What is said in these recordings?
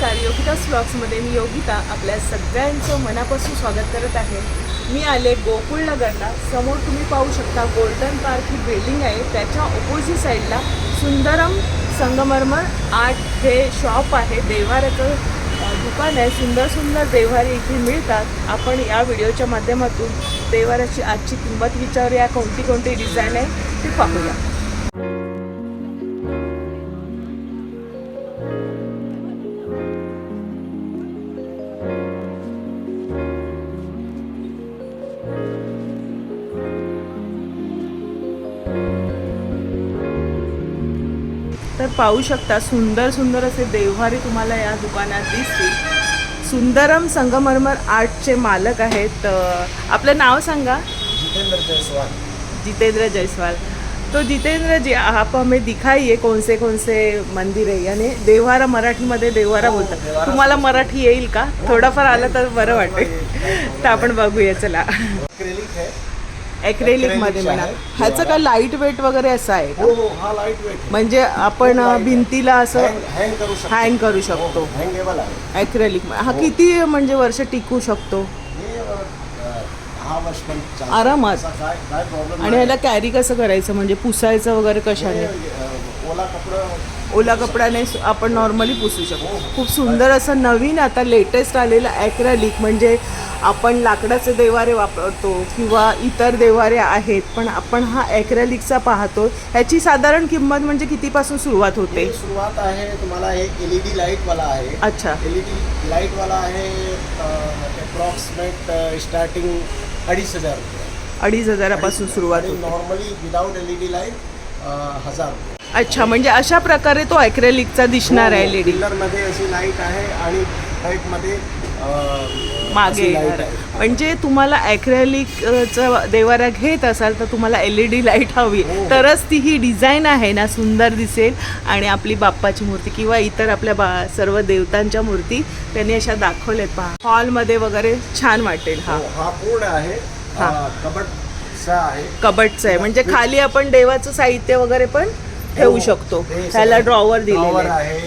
नमस्कार, योगितास व्लॉग्समध्ये मी योगिता आपल्या सगळ्यांचं मनापासून स्वागत करत आहे. मी आले गोकुळनगरला. समोर तुम्ही पाहू शकता गोल्डन पार्क ही बिल्डिंग आहे. त्याच्या ऑपोजिट साईडला सुंदरम संगमरमर आर्ट हे शॉप आहे. देव्हाऱ्याचं दुकान आहे. सुंदर सुंदर देव्हारे इथे मिळतात. आपण या व्हिडिओच्या माध्यमातून देव्हाऱ्याची आजची किंमत विचारूया. कोणती कोणती डिझाईन आहे ते पाहूया. तर पाहू शकता सुंदर सुंदर असे देव्हारे तुम्हाला या दुकानात दिसतील. सुंदरम संगमरमर आर्टचे मालक आहेत. आपलं नाव सांगा. जितेंद्र जायसवाल. जितेंद्र जायसवाल. तो जितेंद्र जी आप हमें दिखाइए कौन से मंदिर आहे. यानी देव्हारा मराठीमध्ये देव्हारा बोलतात. तुम्हाला मराठी येईल का? थोडंफार आलं तर बरं वाटेल. तर आपण बघूया चला. ॲक्रेलिक आहे. ॲक्रेलिक मध्ये म्हणा. ह्याचं काय लाईट वेट वगैरे असं आहे का? हो, हा लाईट वेट म्हणजे आपण भिंतीला असं हँग करू शकतो. हँगेबल आहे. ॲक्रेलिक हा किती म्हणजे वर्ष टिकू शकतो? हे 10 वर्ष पण चालतं. आरामात. काय प्रॉब्लेम. आणि ह्याला कॅरी कसं करायचं म्हणजे पुसायचं वगैरे कशाने? ओला कपड्याने आपण नॉर्मली पुसू शकतो. खूप सुंदर असं नवीन आता लेटेस्ट आलेलं ॲक्रेलिक. म्हणजे आपण लाकडाचे देव्हारे वापरतो किंवा इतर देव्हारे आहेत, पण आपण हा ॲक्रेलिकचा पाहतो. ह्याची साधारण किंमत म्हणजे कितीपासून सुरुवात होते? सुरुवात आहे तुम्हाला हे LED लाईटवाला आहे. अच्छा. LED लाईटवाला आहे. अप्रॉक्सिमेट स्टार्टिंग 2,500 रुपये. 2,500 सुरुवात होते. नॉर्मली विदाउट LED लाईट 1,000 रुपये. अच्छा, म्हणजे अशा प्रकारे तो ॲक्रेलिकचा दिसणार आहे. LED मध्ये अशी लाईट आहे आणि लाईटमध्ये मागे येणार आहे. म्हणजे तुम्हाला ॲक्रेलिकचा देव्हारा घेत असाल तर तुम्हाला LED लाईट हवी, तरच ती ही डिझाईन आहे ना सुंदर दिसेल. आणि आपली बाप्पाची मूर्ती किंवा इतर आपल्या सर्व देवतांच्या मूर्ती त्यांनी अशा दाखवल्यात. पहा हॉलमध्ये वगैरे छान वाटेल. हा पूर्ण आहे. कबडचा आहे. कबडचं आहे म्हणजे खाली आपण देवाचं साहित्य वगैरे पण ठेवू शकतो. त्याला ड्रॉवर दिलेलं आहे.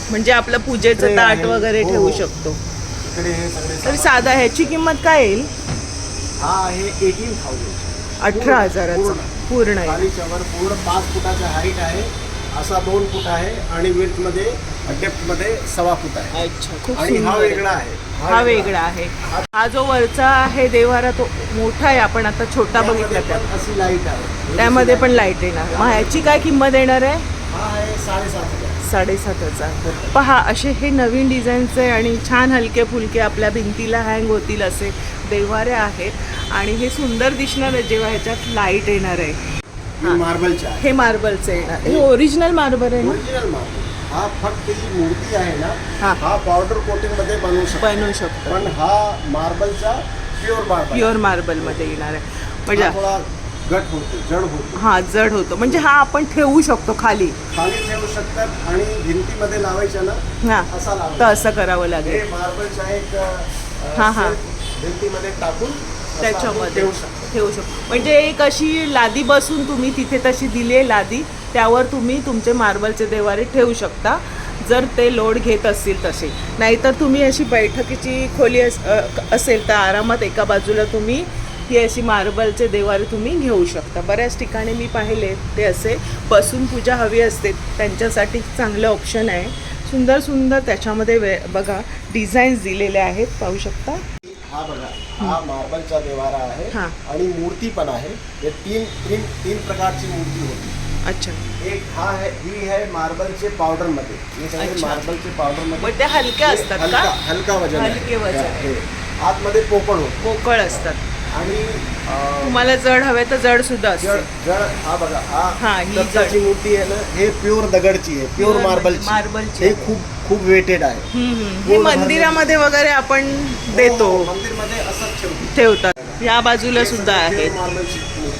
म्हणजे आपलं पूजेचं ताट वगैरे ठेवू शकतो. तर साधा ह्याची किंमत काय येईल? हा आहे 18,000. 18,000 पूर्ण आहे. खालीच्यावर पूर्ण 5 फुटाचा हाईट आहे. असा 2 फूट आहे आणि विड्थमध्ये डेप्थमध्ये 1.25 फूट आहे. अच्छा, खूप आणि हा सुंदर वेगळा आहे. हा वेगळा आहे. हा जो वरचा आहे देव्हारा तो मोठा आहे. आपण आता छोटा बघितला त्यात अशी लाईट आहे. त्यामध्ये पण लाईट येणार. मग ह्याची काय किंमत येणार आहे? हा आहे 7,500. 7,500. पहा असे हे नवीन डिझाईनचे आणि छान हलके फुलके आपल्या भिंतीला हँग होतील असे देव्हारे आहेत. आणि हे सुंदर दिसणार आहे जेव्हा ह्याच्यात लाईट येणार आहे. मार्बलचे आहे. हे मार्बलचे येणार. हे ओरिजिनल मार्बल आहे ना? Original marble. हा फक्त ही मूर्ती आहे ना, हा. हा पावडर कोटिंग मध्ये बनवू शकतो. पण हा मार्बलचा प्युअर मार्बल मध्ये येणार आहे. म्हणजे थोडा घट होतो, जड होतो. हा जड होतो. म्हणजे हा आपण ठेवू शकतो खाली ठेवू शकतात आणि भिंतीमध्ये लावायच्या ना. हा, असा लावायचा. तर असं करावं लागेल. हे मार्बलचा एक हा. भिंतीमध्ये टाकून त्याच्यामध्ये ठेवू शकतो. म्हणजे एक अशी लादी बसून तुम्ही तिथे तशी दिली आहे लादी, त्यावर तुम्ही तुमचे मार्बलचे देव्हारे ठेवू शकता जर ते लोड घेत असतील तसे. नाहीतर तुम्ही अशी बैठकीची खोली असेल तर आरामात एका बाजूला तुम्ही ही अशी मार्बलचे देव्हारे तुम्ही घेऊ शकता. बऱ्याच ठिकाणी मी पाहिले ते असे बसून पूजा हवी असते त्यांच्यासाठी चांगलं ऑप्शन आहे. सुंदर सुंदर त्याच्यामध्ये बघा डिझाईन्स दिलेले आहेत. पाहू शकता. हा बघा, हा मार्बलचा देव्हारा आहे. आणि मूर्ती पण आहे. हे तीन प्रकारची मूर्ती होती. अच्छा. एक हा आहे, ही आहे मार्बलचे पावडर मध्ये. हे सगळे मार्बलचे पावडर मध्ये. ते हलके असतात का? हलका वजन. हलके वजन. आतमध्ये पोकळ असतात. आणि तुम्हाला जड हवे तर जड सुद्धा असते. जड. हा बघा, हा ही दगडाची मूर्ती आहे ना. हे प्युअर दगडची आहे. प्युअर मार्बलची. हे खूप वेटेड आहे. हे मंदिरामध्ये वगैरे आपण देतो. मंदिरमध्ये असंच ठेवतात. या बाजूला सुद्धा आहेत.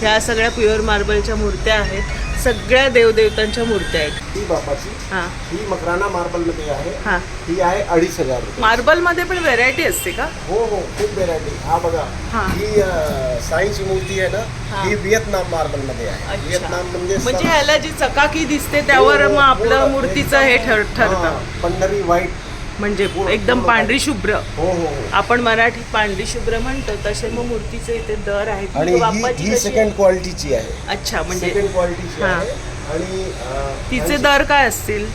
ह्या सगळ्या प्युअर मार्बलच्या मूर्त्या आहेत. सगळ्या देवदेवतांच्या मूर्त्या आहेत. ही बापाची, हा ही मकराना मार्बल मध्ये आहे. हा ही आहे 2,500 रुपये. मार्बल मध्ये पण व्हेरायटी असते का? हो हो, खूप व्हेरायटी. हा बघा, हा. ही साईची मूर्ती आहे ना, हा. ही व्हिएतनाम मार्बल मध्ये आहे. अच्छा. व्हिएतनाम म्हणजे ह्याला जी चकाकी दिसते त्यावर मग आपलं मूर्तीचं हे ठरतं. पंढरी व्हाईट म्हणजे एकदम पांढरी शुभ्र. हो हो हो. आपण मराठीत पांढरी शुभ्र म्हणतो तसे मग मूर्तीचे इथे दर आहेत. आणि बाप्पाची ही कशी? सेकंड क्वालिटीची आहे. अच्छा, म्हणजे सेकंड क्वालिटीची हा. आहे. आणि तिचे दर काय असतील?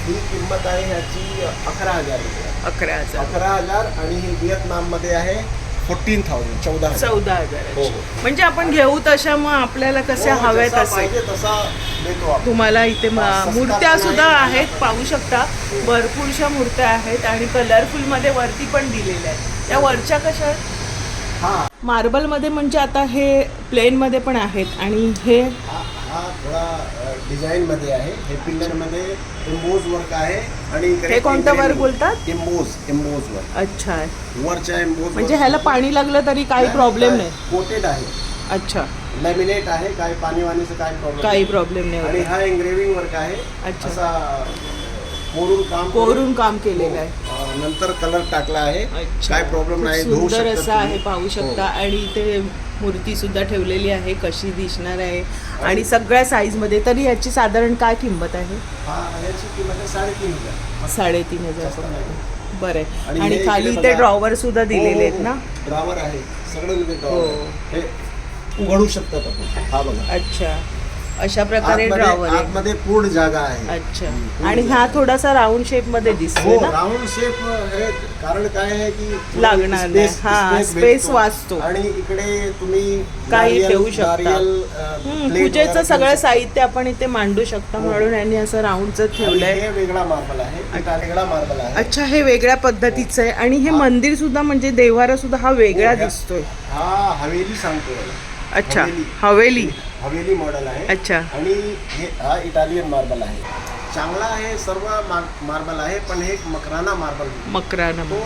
ही किंमत आहे ह्याची 11,000 रुपये. 11,000. 11,000. आणि ही व्हिएतनाम मध्ये आहे 14,000, 14,000. 14,000. हो. म्हणजे आपण घेऊ तशा मग आपल्याला कशा हो, हव्यात जसा असे पाहिजे तसा देतो आपण. तुम्हाला इथे स्वस्तात मूर्त्या नाही. सुद्धा आहेत, पाहू शकता. भरपूरशा मूर्त्या आहेत आणि कलरफुल मध्ये वरती पण दिलेल्या आहेत. त्या वरच्या कशा आहेत? हा मार्बल मध्ये म्हणजे आता हे प्लेन मध्ये पण आहेत आणि हे हा थोडा डिझाईन मध्ये आहे. हे पिल्लर मध्ये एम्बोज वर्क आहे. आणि इकडे हे कोणतं वर्क बोलतात? Emboss work. अच्छा, वरच्या एम्बोज म्हणजे ह्याला पाणी लागलं तरी काही प्रॉब्लेम नाही. कोटेड आहे. अच्छा, लॅमिनेट आहे. काही पाणी वाणीचं काही काही प्रॉब्लेम नाही आणि होत. हा एंग्रेविंग वर्क आहे. अच्छा. असा कोरून काम केलेलं आहे. नंतर कलर टाकला आहे. अच्छा. काय प्रॉब्लेम नाही. खूप धुवू सुंदर शकता असं आहे, तुम्ही. पाहू शकता. हो. आणि इथे मूर्ती सुद्धा ठेवलेली आहे, कशी दिसणार आहे आणि सगळ्या साईज मध्ये. तरी याची साधारण काय किंमत आहे? याची किंमत आहे 3,500. 3,500. बरं आहे. आणि आणि हे खाली इकडे इथे बघा. ड्रॉवर सुद्धा दिलेले आहेत ना? ड्रॉवर आहे सगळं इथे हो. ड्रॉवर. हे उघडू शकतात आपण. हा बघा, अच्छा, अशा प्रकारे ड्रॉवर आहे. आतमध्ये पूर्ण जागा आहे. अच्छा. आणि हा थोडासा राऊंड शेप मध्ये दिसतोय हो, ना? राऊंड शेप हे कारण काय आहे की लागणार नाही. हा, स्पेस भेटतो. वाचतो. आणि इकडे तुम्ही काही नारियल- ठेवू शकता. नारियल, plate पूजेचं वगैरे सगळं ठेवू साहित्य आपण इथे मांडू शकता. हो. म्हणून यांनी असं राऊंडचं शकता. ठेवलंय. हे वेगळा मार्बल आहे. वेगळा मार्बल आहे. अच्छा, हे वेगळ्या पद्धतीचं आहे. आणि हे मंदिर सुद्धा म्हणजे देवारा सुद्धा हा वेगळा दिसतोय. हा हवेली सांगतो याला. अच्छा, हवेली मॉडेल आहे. अच्छा. आणि हा इटालियन मार्बल आहे. चांगला आहे. सर्व मार्बल आहे. पण हे मकराना मार्बल मकराना. तो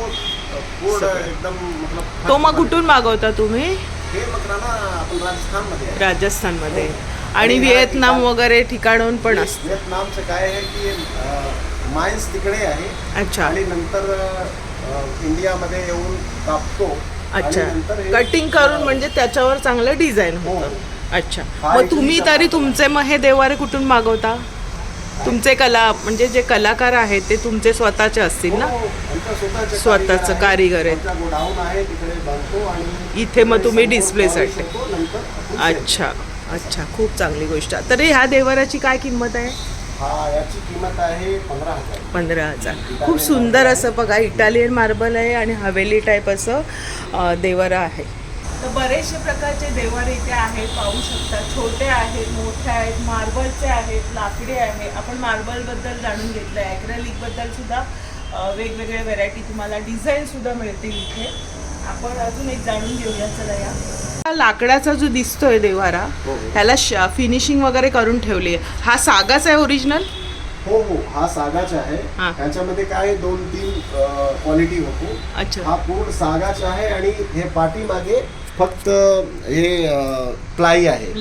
पूर्ण एकदम मतलब तो मग कुठून मागवता तुम्ही? हे मकराना आपण राजस्थानमध्ये आहे. राजस्थानमध्ये. हो. आणि आणि व्हिएतनाम हा वगैरे ठिकाणून पण असतं. व्हिएतनामचं काय आहे की माइन्स तिकडे आहे. अच्छा. आणि नंतर इंडियामध्ये येऊन कापतो. अच्छा, आणि नंतर हे- कटिंग करून म्हणजे त्याच्यावर चांगलं डिझाईन हो. होतं. अच्छा. हा मग तुम्ही इटलीचा तरी माल. तुमचे मग हे देवारे कुठून मागवता? तुमचे म्हणजे जे कलाकार आहेत ते तुमचे स्वतःचे असतील ना? हो, आमच्या स्वतःचं कारीगर आहेत. आमचा गोडाऊन आहे तिकडे बनतो. आणि इथे मग तुम्ही समोर डिस्प्लेसाठी. polish होतो, नंतर आपण अच्छा अच्छा, खूप चांगली गोष्ट. तरी ह्या देवाराची काय किंमत आहे? याची किंमत आहे 15,000. 15,000. खूप सुंदर असं बघा, इटालियन मार्बल आहे आणि हवेली टाईप असं देवारा आहे. तर बरेचसे प्रकारचे देवारे इथे आहेत, पाहू शकता. छोटे आहेत, मोठे आहेत, मार्बलचे आहेत, लाकडी आहे. आपण मार्बलबद्दल जाणून घेतलं आहे. ॲक्रेलिकबद्दल सुद्धा वेगवेगळ्या व्हेरायटी तुम्हाला डिझाईन सुद्धा मिळतील इथे. आपण अजून एक जाणून घेऊया. चला या. लाकडाचा जो दिसतोय देवारा, ह्याला फिनिशिंग वगैरे करून ठेवली आहे. हा सागाच आहे ओरिजिनल? हो हो, हा सागाचा आहे. हा. त्याच्यामध्ये काय 2-3 क्वालिटी होतो. अच्छा. हा पूर्ण सागाचा आहे. आणि हे पाठीमागे फक्त हे प्लाई आहे.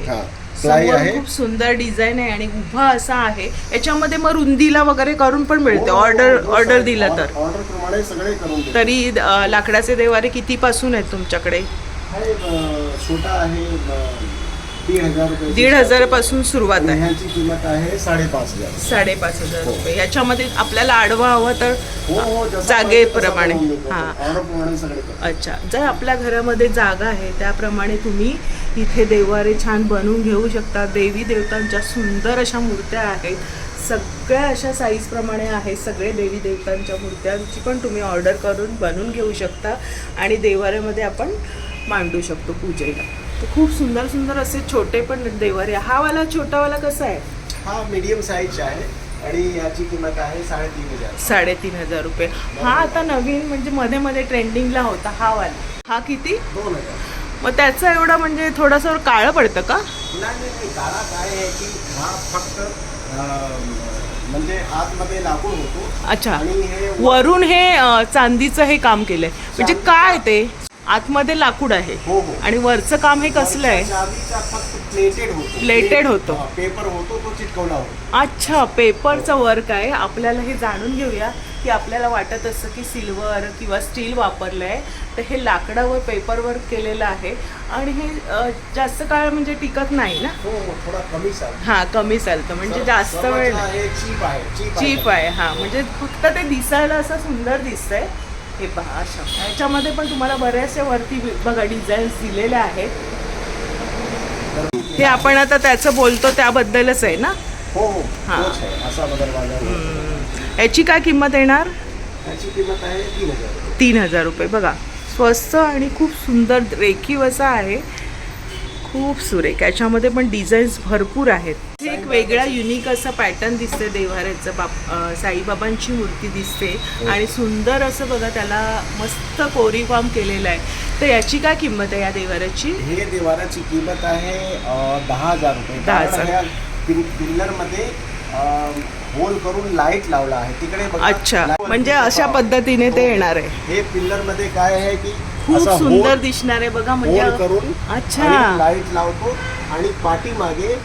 हा, प्लाई समोर आहे. खूप सुंदर डिझाईन आहे आणि उभा असा आहे. याच्यामध्ये मग रुंदीला वगैरे करून पण मिळते. हो, हो, ऑर्डर दिला तर. ऑर्डर प्रमाणे सगळे करून देतो. तरी लाकडाचे देवारे किती पासून आहेत तुमच्याकडे? हे छोटा आहे 1,500 रुपये. 1,500 पासून सुरुवात आहे. ह्याची किंमत आहे 5,500. 5,500 रुपये. याच्यामध्ये आपल्याला आडवा हवं तर हो हो, जसं जागेप्रमाणे. पाहिजे तसं हा. बनवून देतो. ऑर्डर प्रमाणे सगळे करतो. अच्छा, जर आपल्या घरामध्ये जागा आहे त्याप्रमाणे तुम्ही इथे देवारे छान बनवून घेऊ शकता. देवी देवतांच्या सुंदर अशा मूर्त्या आहेत. सगळ्या अशा साईजप्रमाणे आहेत. सगळे देवी देवतांच्या मूर्त्यांची पण तुम्ही ऑर्डर करून बनवून घेऊ शकता आणि देवाऱ्यामध्ये आपण मांडू शकतो पूजेला. तर खूप सुंदर सुंदर असे छोटे पण देवारे. हा वाला छोटावाला कसा आहे? हा मीडियम साईजचा आहे. आणि याची किंमत आहे 3,500. 3,500 रुपये. हा आता नवीन म्हणजे मध्ये मध्ये ट्रेंडिंगला होता हा वाला. हा किती? 2,000. मग त्याचं एवढं म्हणजे थोडंसं काळं पडतं का? नाही, काळा काय आहे की हा फक्त म्हणजे आतमध्ये लाकूड होतो. अच्छा. आणि हे वरून हे चांदीचं हे काम केलंय म्हणजे काय ते आतमध्ये लाकूड आहे हो हो. आणि वरचं काम हे कसलं आहे? चांदीचा फक्त प्लेटेड होतो. होतो. पेपर होतो तो चिटकवला होतो. अच्छा, पेपरचं वर्क आहे. आपल्याला हे जाणून घेऊया की आपल्याला वाटत असतं की सिल्वर किंवा स्टील वापरलं आहे, तर हे लाकडावर पेपर वर्क केलेलं आहे आणि हे जास्त काळ म्हणजे टिकत नाही ना. हो, थोडा कमी चालतो. हां, कमी चालतं म्हणजे जास्त वेळ नाही. चीप आहे. हां, म्हणजे फक्त ते दिसायला असं सुंदर दिसतंय. हे पहा अशा ह्याच्यामध्ये पण तुम्हाला बऱ्याचशा वरती बघा डिझाईन्स दिलेल्या आहेत. हे आपण आता त्याचं बोलतो त्याबद्दलच आहे ना. हो, हां. तोच आहे. असा बदल बाजार. याची काय किंमत येणार? त्याची किंमत आहे 3,000. 3,000 रुपये. बघा स्वस्त आणि खूप सुंदर रेखीव असा आहे. खूप सुरेख. याच्यामध्ये पण डिझाईन्स भरपूर आहेत. हे एक वेगळा युनिक असा पॅटर्न दिसते देव्हाऱ्याचं. साईबाबांची मूर्ती दिसते आणि सुंदर असं बघा त्याला मस्त कोरीव केलेलं आहे. तर याची काय किंमत आहे या देव्हाऱ्याची? हे देवाराची किंमत आहे 10,000 रुपये. 10,000. पिल्लर मध्ये होल करून लाईट लावला आहे तिकडे बघा. अच्छा, म्हणजे अशा पद्धतीने ते येणार आहे. हे पिल्लर मध्ये काय आहे की खूप असं सुंदर होल दिसणार आहे बघा. म्हणजे करून अच्छा, लाईट लावतो आणि पाठीमागे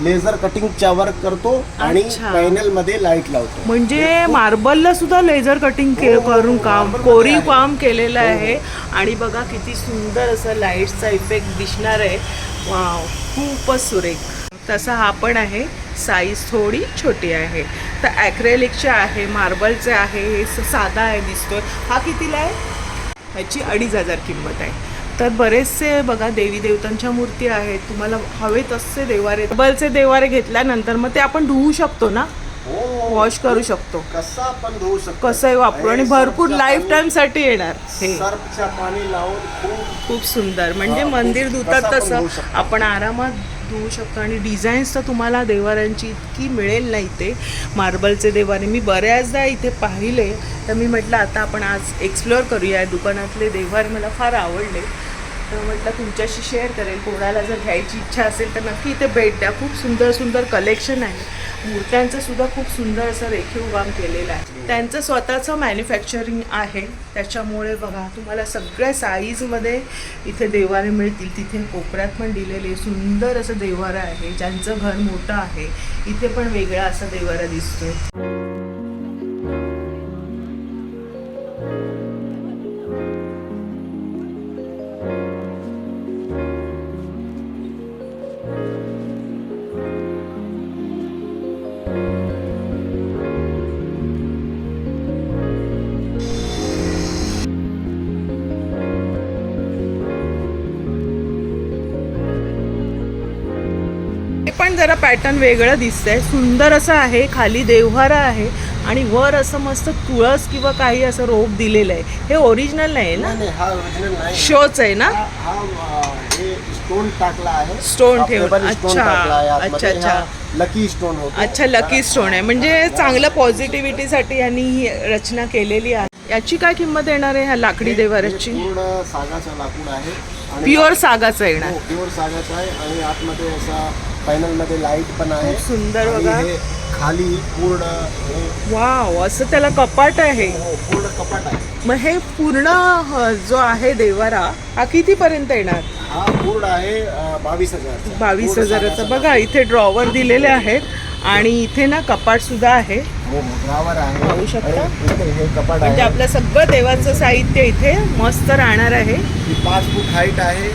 लेझर कटिंगच्या वर्क करतो आणि अच्छा. पॅनल मध्ये लाईट लावतो. म्हणजे मार्बलला सुद्धा लेझर कटिंग करून काम मार्बल कोरीव मध्ये काम केलेलं हो, हो. आहे आणि बघा किती सुंदर असं लाईटचा इफेक्ट दिसणार आहे. वाव, खूपच सुरेख. तसा हा पण आहे. साईज थोडी छोटी आहे. तर ॲक्रेलिकचे आहे, मार्बलचे आहे. हे साधा आहे दिसतोय. हा कितीला आहे? ह्याची 2,500 किंमत आहे. तर बरेचसे बघा देवी देवतांच्या मूर्ती आहेत. तुम्हाला हवे तसे देवारे, मार्बलचे देवारे घेतल्यानंतर मग ते आपण धुवू शकतो ना, वॉश करू शकतो. कसा पण धुवू शकतो. कसंही वापरू आणि भरपूर लाईफ टाईम साठी येणार. हे सर्फच्या पाणी लावून खूप सुंदर. म्हणजे मंदिर धुतात तसं आपण आरामात धुवू शकतो. आणि डिझाईन्स तर तुम्हाला देवाऱ्यांची इतकी मिळेल ना इथे. मार्बलचे देवारे मी बऱ्याचदा इथे पाहिले, तर मी म्हटलं आता आपण आज एक्सप्लोअर करूया. या दुकानातले देवारे मला फार आवडले, तर म्हटलं तुमच्याशी शेअर करेल. कोणाला जर घ्यायची इच्छा असेल तर नक्की इथे भेट द्या. खूप सुंदर सुंदर कलेक्शन आहे. मूर्त्यांचं सुद्धा खूप सुंदर असं रेखीव काम केलेलं आहे. त्यांचं स्वतःचं मॅन्युफॅक्चरिंग आहे, त्याच्यामुळे बघा तुम्हाला सगळ्या साईजमध्ये इथे देवारे मिळतील. तिथे कोपऱ्यात पण दिलेले सुंदर असं देवारं आहे. ज्यांचं घर मोठं आहे इथे पण वेगळा असा देवारा दिसतोय. पण जरा पॅटर्न वेगळं दिसतंय. सुंदर असं आहे. खाली देवहारा आहे आणि वर असं मस्त तुळस किंवा काही असं रोप दिलेलं आहे. हे ओरिजिनल नाही ना, हा ओरिजिनल नाही. शोच आहे ना. हे स्टोन टाकला आहे. स्टोन ठेवून. अच्छा अच्छा अच्छा. लकी स्टोन होतो. अच्छा, लकी स्टोन आहे. म्हणजे चांगलं पॉझिटिव्हिटीसाठी यांनी ही रचना केलेली आहे. याची काय किंमत येणार आहे ह्या लाकडी देवाऱ्याची? पूर्ण सागाचं लाकूड आहे. प्युअर सागाचं येणार. प्युअर सागाचं आहे आणि आतमध्ये असा पॅनल मध्ये लाईट पण आहे. खूप सुंदर बघा. हे खाली पूर्ण वाव, असं त्याला कपाट आहे. पूर्ण कपाट आहे. मग हे पूर्ण जो आहे देवारा हा कितीपर्यंत येणार? हा पूर्ण आहे 22,000. 22,000चा. बघा इथे ड्रॉवर दिलेले आहेत आणि इथे ना कपाट सुद्धा आहे. ड्रॉवर आहे. पाहू शकता. हे कपाट म्हणजे आहे. आपलं सगळं देवाचं साहित्य इथे मस्त राहणार आहे. 5 फूट हाईट आहे.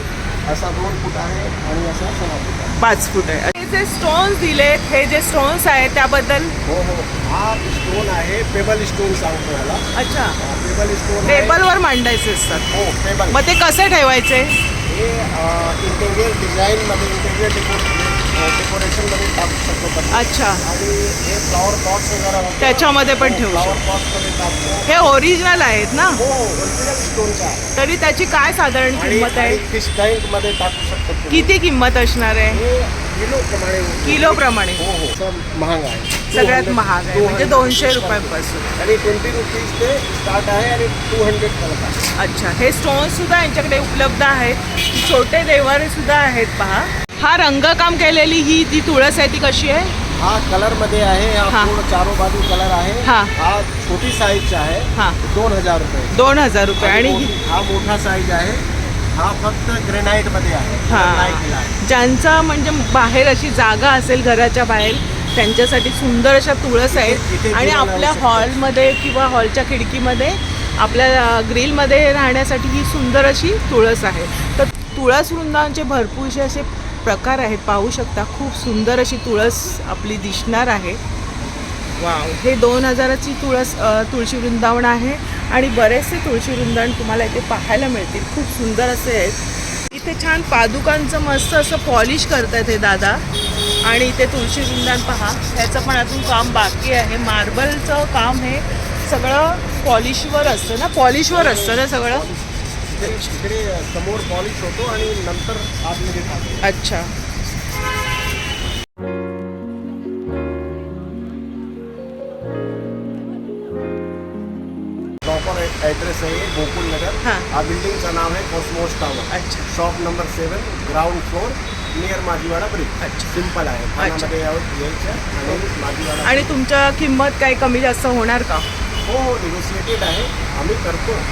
असा 2 फूट आहे आणि असा 6 फूट आहे. 5 फूट आहे. हे जे स्टोन्स दिलेत, हे जे स्टोन्स आहेत त्याबद्दल? हो. हा स्टोन आहे. पेबल स्टोन सांगतो याला. अच्छा, पेबल स्टोन टेबलवर मांडायचे असतात. हो, पेबल. मग ते कसे ठेवायचे? हे इंटेरियर डिझाईनमध्ये, इंटेरियर डेकोरेशनमध्ये टाकू शकतो. अच्छा, आणि हे फ्लॉवर पॉट्स वगैरे होते. त्याच्यामध्ये पण ठेवू फ्लॉवर शकतो. पॉट्समध्ये टाकतो. हे ओरिजिनल आहेत ना? हो, ओरिजिनल स्टोनचा आहे. तरी त्याची काय साधारण किंमत आहे? फिश टँकमध्ये टाकू शकतो तुम्ही. किती किंमत असणार आहे? हे किलोप्रमाणे. किलोप्रमाणे. हो. सब महाग आहे. सगळ्यात महाग आहे. म्हणजे 200 रुपयांपासून. आणि 20 रुपीज ते स्टार्ट आहे आणि 200 पर्यंत आहे. अच्छा, हे स्टोन्स सुद्धा यांच्याकडे उपलब्ध आहेत. छोटे देवारे सुद्धा आहेत पहा. हा रंगकाम केलेली ही जी तुळस आहे ती कशी आहे? हा कलर मध्ये आहे. हा. हा पूर्ण चारो बाजू कलर आहे. हा. हा छोटी साईजचा आहे. हा. 2,000 रुपये. 2,000 रुपये. आणि हा मोठा साईज आहे. हा फक्त ग्रेनाइट मध्ये आहे, हा, नाही केला आहे. ज्यांचा म्हणजे बाहेर अशी जागा असेल घराच्या बाहेर त्यांच्यासाठी सुंदर अशा तुळस आहेत. इथे आणि दिवा लावू आपल्या शकतो. हॉलमध्ये किंवा हॉलच्या खिडकीमध्ये आपल्या ग्रिलमध्ये राहण्यासाठी ही सुंदर अशी तुळस आहे. तर तुळस वृंदावनचे भरपूरसे असे प्रकार आहेत, पाहू शकता. खूप सुंदर अशी तुळस आपली दिसणार आहे. वाव, हे 2000ची तुळशी वृंदावन आहे आणि बरेचसे तुळशी वृंदावन तुम्हाला इथे पाहायला मिळतील. खूप सुंदर असे आहेत. इथे छान पादुकांचं मस्त असं पॉलिश करतात हे दादा. आणि इथे तुळशी वृंदावन पहा, ह्याचं पण अजून काम बाकी आहे. मार्बलचं काम हे सगळं पॉलिशवर असतं ना, पॉलिशवर असतं ना सगळं. इकडे समोर पॉलिश होतो आणि नंतर आतमध्ये टाकतो. अच्छा. प्रॉपर ॲड्रेस आहे गोकुल नगर. हां. हा बिल्डिंगचं नाव आहे कॉस्मोस टावर. अच्छा. Shop number 7, ground floor, near Majiwada bridge. अच्छा. सिम्पल आहे, ठाण्यामध्ये यायचं आणि माझीवाडा. आणि तुमच्या किंमत काही कमी जास्त होणार का? हो हो, निगोशिएटेड आहे, आम्ही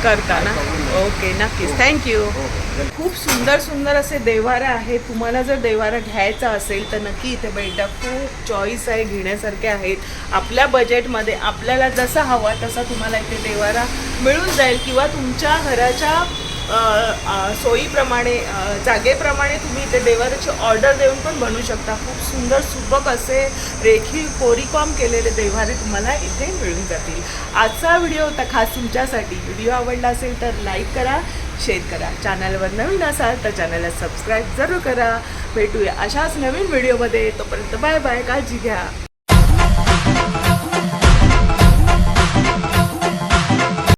करता ना? हो. ओके, नक्कीच. थँक्यू. वेलकम. खूप सुंदर सुंदर असे देवारा आहे. तुम्हाला जर देवारा घ्यायचा असेल तर नक्की इथे भेटा. खूप चॉईस आहे, घेण्यासारखे आहेत. आपल्या बजेटमध्ये आपल्याला जसा हवा तसा तुम्हाला इथे देवारा मिळून जाईल किंवा तुमच्या घराच्या सोयीप्रमाणे जागेप्रमाणे तुम्ही इथे देवाराची ऑर्डर देऊन पण बनवू शकता. खूप सुंदर सुबक असे रेखीव कोरीकॉम केलेले देवारे तुम्हाला इथे मिळून जातील. आजचा व्हिडिओ होता खास तुमच्यासाठी. व्हिडिओ आवडला असेल तर लाईक करा, शेअर करा. चॅनलवर नवीन असाल तर चॅनलला सबस्क्राईब जरूर करा. भेटूया अशाच नवीन व्हिडिओमध्ये. तोपर्यंत बाय बाय, काळजी घ्या.